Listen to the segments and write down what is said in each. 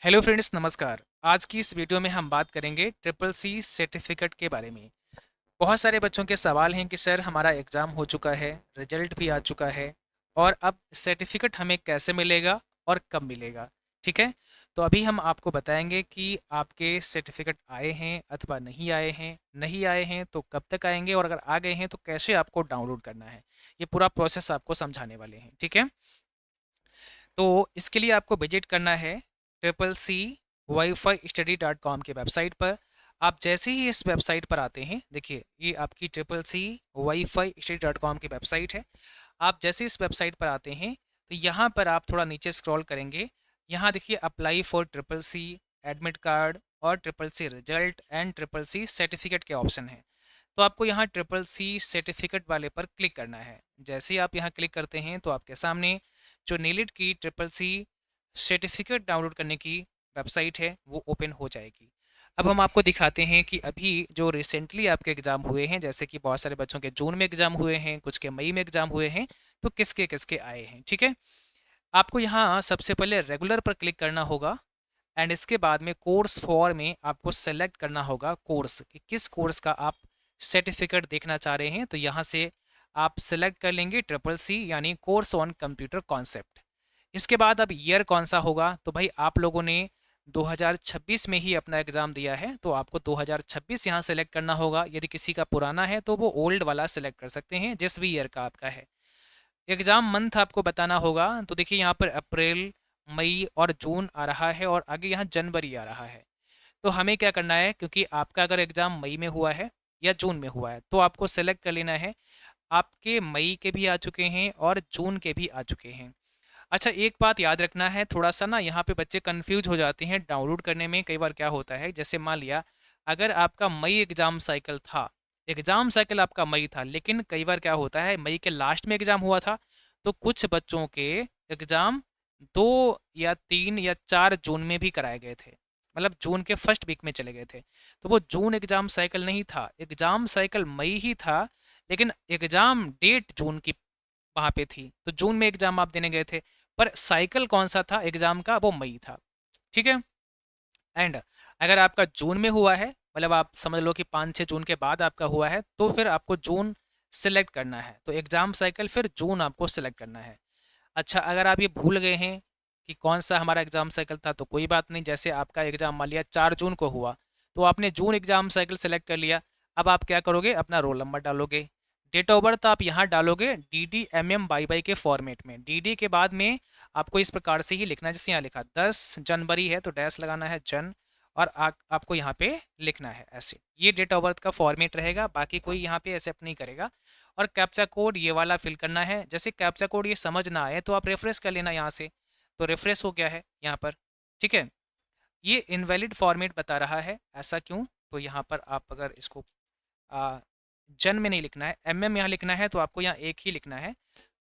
Hello friends, नमस्कार। आज की इस वीडियो में हम बात करेंगे ट्रिपल सी सर्टिफिकेट के बारे में। बहुत सारे बच्चों के सवाल हैं कि सर हमारा एग्ज़ाम हो चुका है, रिजल्ट भी आ चुका है और अब सर्टिफिकेट हमें कैसे मिलेगा और कब मिलेगा। ठीक है, तो अभी हम आपको बताएंगे कि आपके सर्टिफिकेट आए हैं अथवा नहीं आए हैं। नहीं आए हैं तो कब तक आएंगे और अगर आ गए हैं तो कैसे आपको डाउनलोड करना है। ये पूरा प्रोसेस आपको समझाने वाले हैं। ठीक है, तो इसके लिए आपको विजिट करना है ट्रिपल सी WiFi Study.com के वेबसाइट पर। आप जैसे ही इस वेबसाइट पर आते हैं, देखिए ये आपकी ट्रिपल सी WiFi Study.com की वेबसाइट है। आप जैसे इस वेबसाइट पर आते हैं तो यहाँ पर आप थोड़ा नीचे स्क्रॉल करेंगे। यहाँ देखिए apply for triple C admit card और triple C result and triple C certificate के ऑप्शन हैं। तो आपको यहाँ ट्रिपल सी सर्टिफिकेट वाले पर क्लिक करना है। जैसे ही आप यहाँ क्लिक करते हैं तो आपके सामने जो नीलिट की ट्रिपल सी सर्टिफिकेट डाउनलोड करने की वेबसाइट है वो ओपन हो जाएगी। अब हम आपको दिखाते हैं कि अभी जो रिसेंटली आपके एग्ज़ाम हुए हैं, जैसे कि बहुत सारे बच्चों के जून में एग्ज़ाम हुए हैं, कुछ के मई में एग्ज़ाम हुए हैं, तो किसके किसके आए हैं। ठीक है, आपको यहाँ सबसे पहले रेगुलर पर क्लिक करना होगा एंड इसके बाद में कोर्स फॉर में आपको सेलेक्ट करना होगा कोर्स कि किस कोर्स का आप सर्टिफिकेट देखना चाह रहे हैं। तो यहाँ से आप सेलेक्ट कर लेंगे ट्रिपल सी यानी कोर्स ऑन कंप्यूटर कॉन्सेप्ट। इसके बाद अब ईयर कौन सा होगा, तो भाई आप लोगों ने 2026 में ही अपना एग्ज़ाम दिया है तो आपको 2026 यहाँ सेलेक्ट करना होगा। यदि किसी का पुराना है तो वो ओल्ड वाला सेलेक्ट कर सकते हैं जिस भी ईयर का आपका है। एग्ज़ाम मंथ आपको बताना होगा, तो देखिए यहाँ पर अप्रैल, मई और जून आ रहा है और आगे यहाँ जनवरी आ रहा है। तो हमें क्या करना है, क्योंकि आपका अगर एग्ज़ाम मई में हुआ है या जून में हुआ है तो आपको सेलेक्ट कर लेना है। आपके मई के भी आ चुके हैं और जून के भी आ चुके हैं। अच्छा, एक बात याद रखना है, थोड़ा-सा ना यहाँ पे बच्चे कन्फ्यूज़ हो जाते हैं डाउनलोड करने में। कई बार क्या होता है, जैसे मान लिया अगर आपका मई एग्ज़ाम साइकिल आपका मई था, लेकिन कई बार क्या होता है मई के लास्ट में एग्ज़ाम हुआ था, तो कुछ बच्चों के एग्ज़ाम 2 या 3 या 4 जून में भी कराए गए थे। मतलब जून के फर्स्ट वीक में चले गए थे। तो वो जून एग्ज़ाम साइकिल नहीं था, एग्ज़ाम साइकिल मई ही था, लेकिन एग्ज़ाम डेट जून की वहाँ पे थी। तो जून में एग्ज़ाम आप देने गए थे, पर साइकिल कौन-सा था एग्ज़ाम का, वो मई था। ठीक है? एंड अगर आपका जून में हुआ है, मतलब आप समझ लो कि 5-6 जून के बाद आपका हुआ है, तो फिर आपको जून सेलेक्ट करना है। तो एग्ज़ाम साइकिल फिर जून आपको सेलेक्ट करना है। अच्छा, अगर आप ये भूल गए हैं कि कौन-सा हमारा एग्ज़ाम साइकिल था, तो कोई बात नहीं। जैसे आपका एग्ज़ाम मान लिया 4 जून को हुआ, तो आपने जून एग्ज़ाम साइकिल सेलेक्ट कर लिया। अब आप क्या करोगे, अपना रोल नंबर डालोगे। डेट ऑफ बर्थ आप यहाँ डालोगे DD MM बाई के फॉर्मेट में। DD के बाद में आपको इस प्रकार से ही लिखना है, जैसे यहाँ लिखा 10 जनवरी है तो डैश लगाना है जन, और आपको यहाँ पे लिखना है ऐसे। ये डेट ऑफ बर्थ का फॉर्मेट रहेगा, बाकी कोई यहाँ पे एक्सेप्ट नहीं करेगा। और कैप्चा कोड ये वाला फिल करना है। जैसे कैप्चा कोड ये समझ ना आए तो आप रेफरेंस कर लेना यहाँ से, तो रेफरेंस हो गया है यहाँ पर। ठीक है, ये इनवैलिड फॉर्मेट बता रहा है, ऐसा क्यों? तो यहाँ पर आप अगर इसको आ, जन में नहीं लिखना है, MM यहाँ लिखना है, तो आपको यहाँ एक ही लिखना है।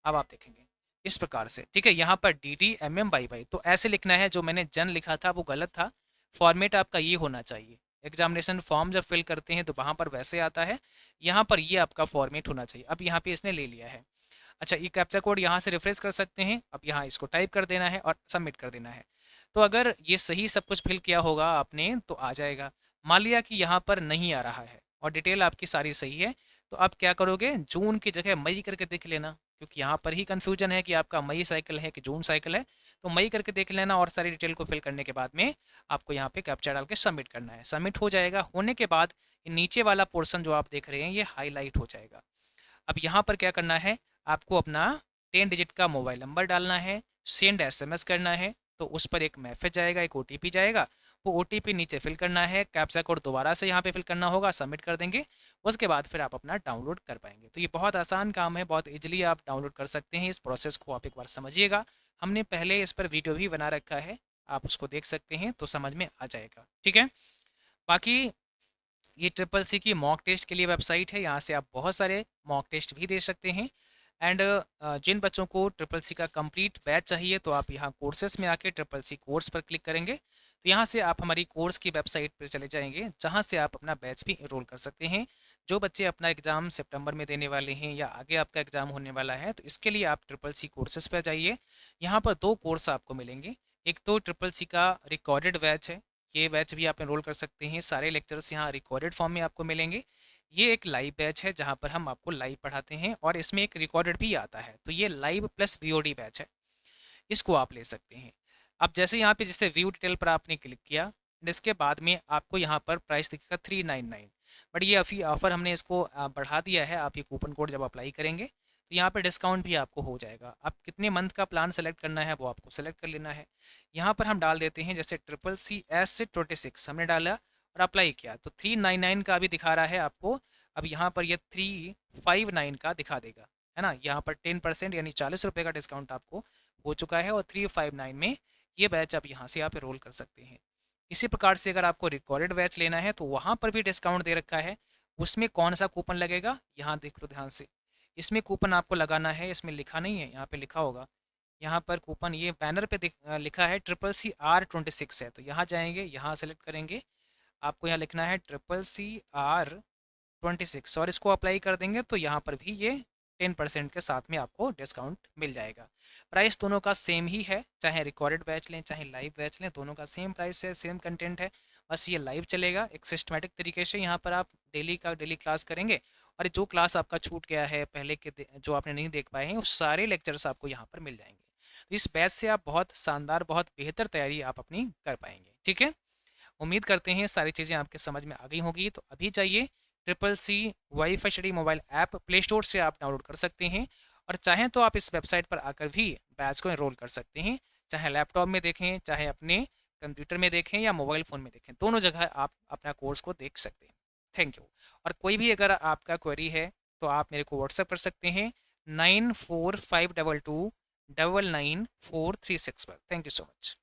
अब आप देखेंगे इस प्रकार से। ठीक है, यहाँ पर DD MM बाई तो ऐसे लिखना है। जो मैंने जन लिखा था वो गलत था, फॉर्मेट आपका ये होना चाहिए। एग्जामिनेशन फॉर्म जब फिल करते हैं तो वहाँ पर वैसे आता है, यहाँ पर ये आपका फॉर्मेट होना चाहिए। अब यहाँ पे इसने ले लिया है। अच्छा, ये कैप्चा कोड यहाँ से रिफ्रेश कर सकते हैं। अब यहाँ इसको टाइप कर देना है और सबमिट कर देना है। तो अगर ये सही सब कुछ फिल किया होगा आपने तो आ जाएगा। मान लिया कि यहाँ पर नहीं आ रहा है और डिटेल आपकी सारी सही है, तो आप क्या करोगे, जून की जगह मई करके देख लेना, क्योंकि यहाँ पर ही कन्फ्यूजन है कि आपका मई साइकिल है कि जून साइकिल है। तो मई करके देख लेना और सारी डिटेल को फिल करने के बाद में आपको यहाँ पे कैप्चा डाल के सबमिट करना है। सबमिट हो जाएगा। होने के बाद नीचे वाला पोर्शन जो आप देख रहे हैं ये हाईलाइट हो जाएगा। अब यहाँ पर क्या करना है, आपको अपना 10 डिजिट का मोबाइल नंबर डालना है, सेंड SMS करना है। तो उस पर एक मैसेज आएगा, एक OTP जाएगा, वो OTP नीचे फिल करना है। कैप्चा कोड दोबारा से यहाँ पे फिल करना होगा, सबमिट कर देंगे। उसके बाद फिर आप अपना डाउनलोड कर पाएंगे। तो ये बहुत आसान काम है, बहुत इजीली आप डाउनलोड कर सकते हैं। इस प्रोसेस को आप एक बार समझिएगा। हमने पहले इस पर वीडियो भी बना रखा है, आप उसको देख सकते हैं तो समझ में आ जाएगा। ठीक है, बाकी ये ट्रिपल सी की मॉक टेस्ट के लिए वेबसाइट है, यहाँ से आप बहुत सारे मॉक टेस्ट भी दे सकते हैं। एंड जिन बच्चों को ट्रिपल सी का कंप्लीट बैच चाहिए तो आप यहाँ कोर्सेस में आके ट्रिपल सी कोर्स पर क्लिक करेंगे, तो यहाँ से आप हमारी कोर्स की वेबसाइट पर चले जाएंगे, जहाँ से आप अपना बैच भी इनरोल कर सकते हैं। जो बच्चे अपना एग्ज़ाम सितंबर में देने वाले हैं या आगे आपका एग्ज़ाम होने वाला है, तो इसके लिए आप ट्रिपल सी कोर्सेज पर जाइए। यहाँ पर 2 कोर्स आपको मिलेंगे। एक तो ट्रिपल सी का रिकॉर्डेड बैच है, ये बैच भी आप एनरोल कर सकते हैं, सारे लेक्चर्स यहाँ रिकॉर्डेड फॉर्म में आपको मिलेंगे। ये एक लाइव बैच है जहाँ पर हम आपको लाइव पढ़ाते हैं और इसमें एक रिकॉर्डेड भी आता है, तो ये लाइव प्लस वीओडी बैच है, इसको आप ले सकते हैं। अब जैसे यहाँ पे जैसे व्यू डिटेल पर आपने क्लिक किया, इसके बाद में आपको यहाँ पर प्राइस दिखेगा 399, बट ये अभी ऑफ़र हमने इसको बढ़ा दिया है। आप ये कूपन कोड जब अप्लाई करेंगे तो यहाँ पे डिस्काउंट भी आपको हो जाएगा। आप कितने मंथ का प्लान सेलेक्ट करना है वो आपको सेलेक्ट कर लेना है। यहाँ पर हम डाल देते हैं जैसे ट्रिपल सी एस से 26 हमने डाला और अप्लाई किया तो 399 का अभी दिखा रहा है आपको। अब यहाँ पर ये 359 का दिखा देगा, है ना। यहाँ पर 10% यानी 40 रुपये का डिस्काउंट आपको हो चुका है और 359 में ये बैच आप यहाँ से आप रोल कर सकते हैं। इसी प्रकार से अगर आपको रिकॉर्डेड बैच लेना है तो वहाँ पर भी डिस्काउंट दे रखा है। उसमें कौन सा कूपन लगेगा, यहाँ देख लो ध्यान से। इसमें कूपन आपको लगाना है, इसमें लिखा नहीं है, यहाँ पे लिखा होगा। यहाँ पर कूपन ये बैनर पे लिखा है ट्रिपल सी R26 है, तो यहाँ जाएंगे, यहाँ सेलेक्ट करेंगे, आपको यहाँ लिखना है ट्रिपल सी R26 और इसको अप्लाई कर देंगे तो यहाँ पर भी ये 10% के साथ में आपको डिस्काउंट मिल जाएगा। प्राइस दोनों का सेम ही है, चाहे रिकॉर्डेड बैच लें चाहे लाइव बैच लें, दोनों का सेम प्राइस है, सेम कंटेंट है। बस ये लाइव चलेगा एक सिस्टमेटिक तरीके से, यहाँ पर आप डेली का डेली क्लास करेंगे और जो क्लास आपका छूट गया है पहले के जो आपने नहीं देख पाए हैं, उस सारे लेक्चर्स आपको यहाँ पर मिल जाएंगे। तो इस बैच से आप बहुत शानदार, बहुत बेहतर तैयारी आप अपनी कर पाएंगे। ठीक है, उम्मीद करते हैं सारी चीज़ें आपके समझ में आ गई होंगी। तो अभी जाइए triple C wifi study mobile app play store से आप डाउनलोड कर सकते हैं और चाहें तो आप इस वेबसाइट पर आकर भी बैच को एनरोल कर सकते हैं। चाहे लैपटॉप में देखें, चाहे अपने कंप्यूटर में देखें या मोबाइल फ़ोन में देखें, दोनों जगह आप अपना कोर्स को देख सकते हैं। Thank you. और कोई भी अगर आपका क्वेरी है तो आप मेरे को व्हाट्सएप कर सकते हैं 9452299436 पर। Thank you so much.